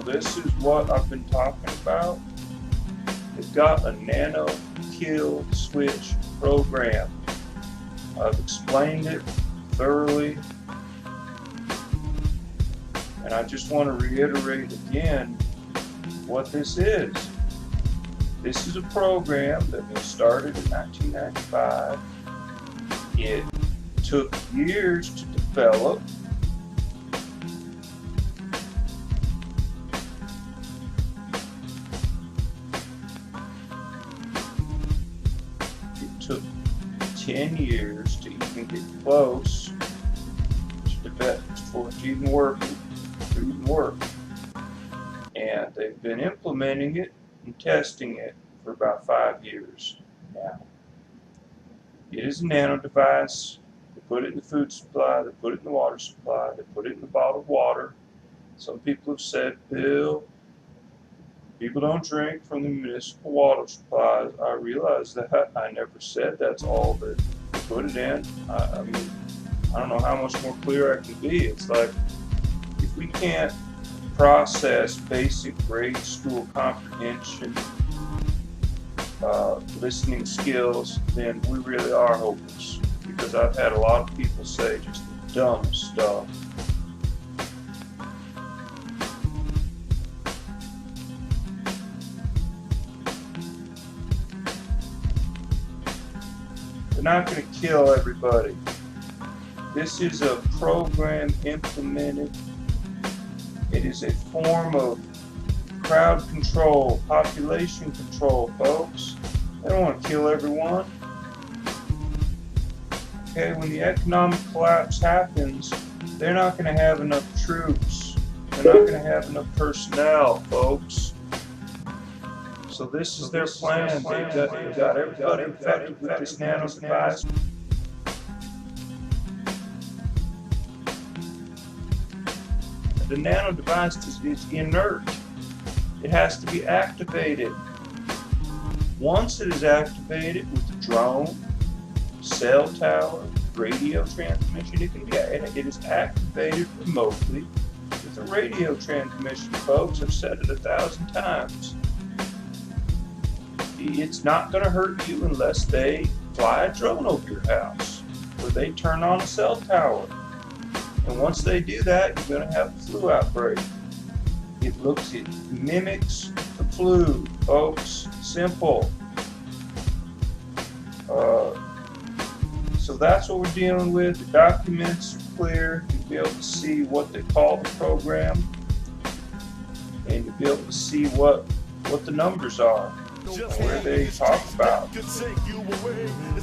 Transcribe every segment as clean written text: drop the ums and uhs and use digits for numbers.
this is what I've been talking about. They've got a nano kill switch program. I've explained it thoroughly, and I just want to reiterate again what this is. This is a program that was started in 1995. It took years to develop. It took 10 years to even get close to develop for it to even work. And they've been implementing it and testing it for about 5 years now. It is a nano device. They put it in the food supply, they put it in the water supply, they put it in the bottled water. Some people have said, Bill, people don't drink from the municipal water supplies. I realize that. I never said that's all that they put it in. I mean, I don't know how much more clear I can be. It's like, if we can't process basic grade school comprehension, listening skills, then we really are hopeless. Because I've had a lot of people say just the dumbest stuff. They're not going to kill everybody. This is a program implemented. It is a form of crowd control, population control, folks. They don't want to kill everyone. Okay, when the economic collapse happens, they're not going to have enough troops. They're not going to have enough personnel, folks. So this is their plan. They've got everybody infected with this nano device. The nano device is inert. It has to be activated. Once it is activated with a drone, cell tower, radio transmission, it is activated remotely with a radio transmission, folks. I've said it 1,000 times. It's not going to hurt you unless they fly a drone over your house or they turn on a cell tower. And once they do that, you're going to have a flu outbreak. It mimics the flu, folks. Simple. So that's what we're dealing with. The documents are clear. You'll be able to see what they call the program, and you'll be able to see what the numbers are. Where they talk about. It's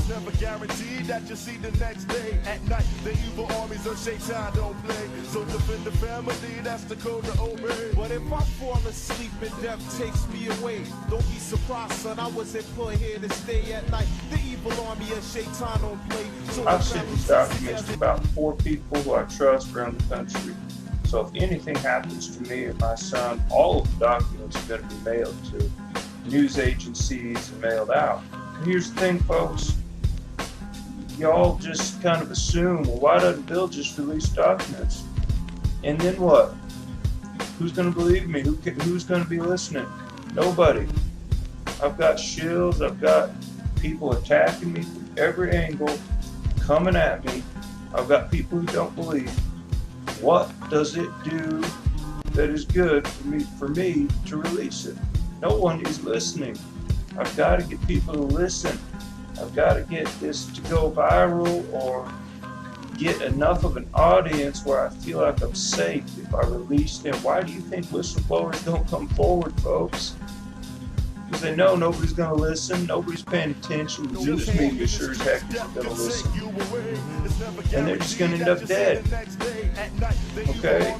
never guaranteed that you see the next day. At night, the evil armies of Shaitan don't play. So defend the family, that's the code to obey. But if I fall asleep and death takes me away, don't be surprised, son, I wasn't put here to stay at night. The evil army of Shaitan don't play. So I've seen these documents to about 4 people who I trust around the country. So if anything happens to me or my son, all of the documents are going to be mailed to news agencies and mailed out. And here's the thing, folks. Y'all just kind of assume, well, why doesn't Bill just release documents? And then what? Who's going to believe me? Who's going to be listening? Nobody. I've got shills. I've got people attacking me from every angle, coming at me. I've got people who don't believe. What does it do that is good for me to release it? No one is listening. I've got to get people to listen. I've got to get this to go viral or get enough of an audience where I feel like I'm safe if I release them. Why do you think whistleblowers don't come forward, folks? Because they know nobody's going to listen, nobody's paying attention. The news media sure as heck isn't going to listen. And they're just going to end up dead. Okay?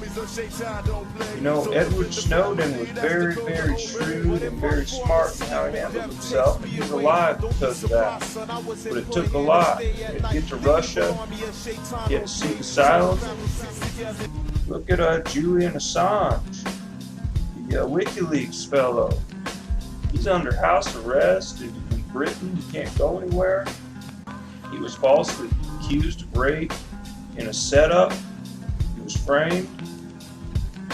You know, Edward Snowden was very, very shrewd and very smart in how he handled himself, and he's alive because of that. But it took a lot. He had to get to Russia, he had to seek asylum. Look at Julian Assange, the WikiLeaks fellow. He's under house arrest in Britain. He can't go anywhere. He was falsely accused of rape in a setup. He was framed.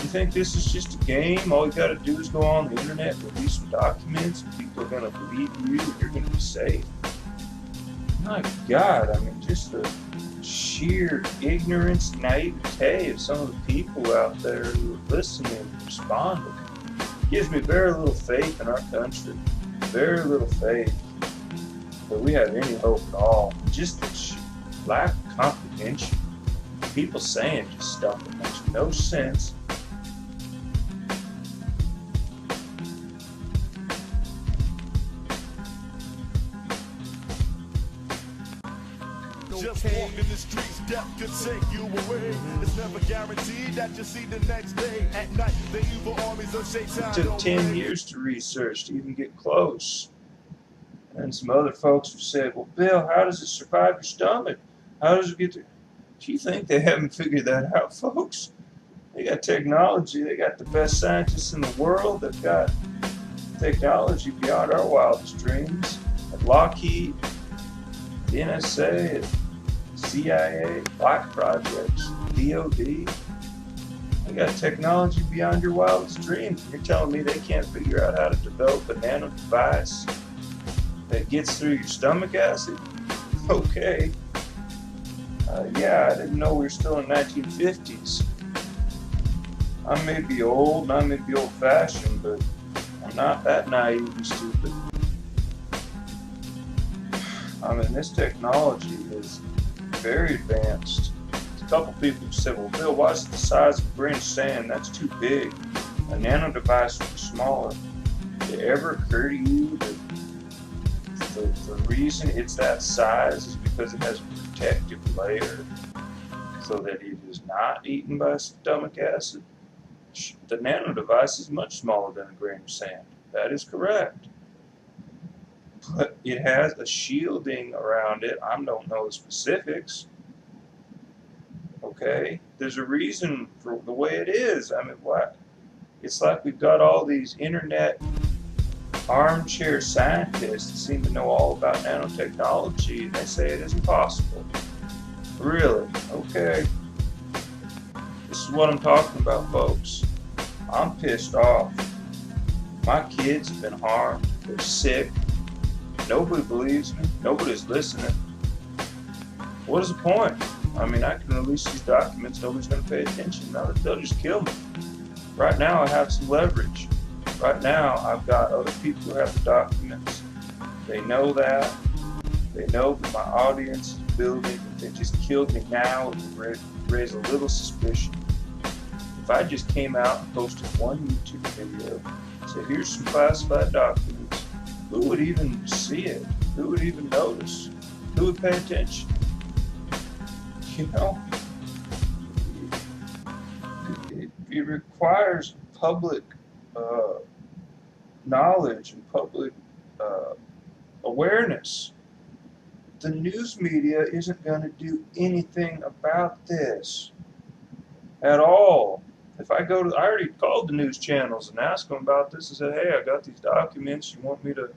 You think this is just a game? All you gotta do is go on the internet, release some documents, and people are gonna believe you, and you're gonna be safe. My God, I mean, just the sheer ignorance, naivete of some of the people out there who are listening and responding gives me very little faith in our country. Very little faith that we have any hope at all. Just the lack of comprehension. People saying just stuff that makes no sense. Just walk in the streets, death could take you away. It's never guaranteed that you'll see the next day. At night, the evil armies of Shaitan It took 10 years to research to even get close. And some other folks have said, well, Bill, how does it survive your stomach? How does it get to... Do you think they haven't figured that out, folks? They got technology. They got the best scientists in the world. They've got technology beyond our wildest dreams. At Lockheed, the NSA, CIA, Black Projects, DOD. They got technology beyond your wildest dreams. You're telling me they can't figure out how to develop a nano device that gets through your stomach acid? Okay. Yeah, I didn't know we were still in the 1950s. I may be old and I may be old-fashioned, but I'm not that naive and stupid. I mean, this technology is very advanced. A couple people have said, well, Bill, why is it the size of a grain of sand? That's too big. A nano device would be smaller. Did it ever occur to you that the reason it's that size is because it has a protective layer so that it is not eaten by stomach acid? The nano device is much smaller than a grain of sand. That is correct. But it has a shielding around it. I don't know the specifics. Okay? There's a reason for the way it is. I mean, what? It's like we've got all these internet armchair scientists that seem to know all about nanotechnology, and they say it isn't possible. Really? Okay. This is what I'm talking about, folks. I'm pissed off. My kids have been harmed. They're sick. Nobody believes me. Nobody's listening. What is the point? I mean, I can release these documents. Nobody's going to pay attention. No, they'll just kill me. Right now, I have some leverage. Right now, I've got other people who have the documents. They know that. They know that my audience is building. If they just killed me now, it would raise a little suspicion. If I just came out and posted one YouTube video, said, here's some classified documents, who would even see it? Who would even notice? Who would pay attention? You know, it requires public knowledge and public awareness. The news media isn't going to do anything about this at all. If I go to, I already called the news channels and asked them about this and said, hey, I got these documents, you want me to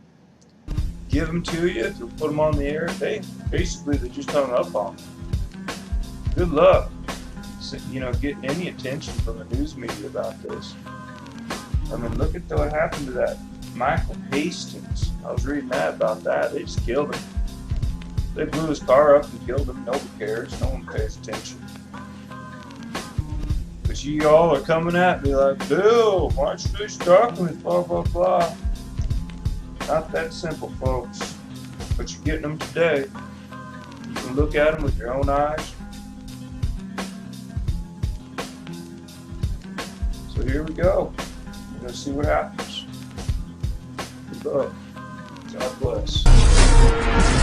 give them to you, to put them on the air? They just hung up on me. Good luck, you know, getting any attention from the news media about this. I mean, look at what happened to that Michael Hastings. I was reading that about that. They just killed him. They blew his car up and killed him. Nobody cares. No one pays attention. But you all are coming at me like, Bill, why don't you do documents, blah, blah, blah. Not that simple, folks. But you're getting them today. You can look at them with your own eyes. So here we go. We're going to see what happens. Good luck. God bless.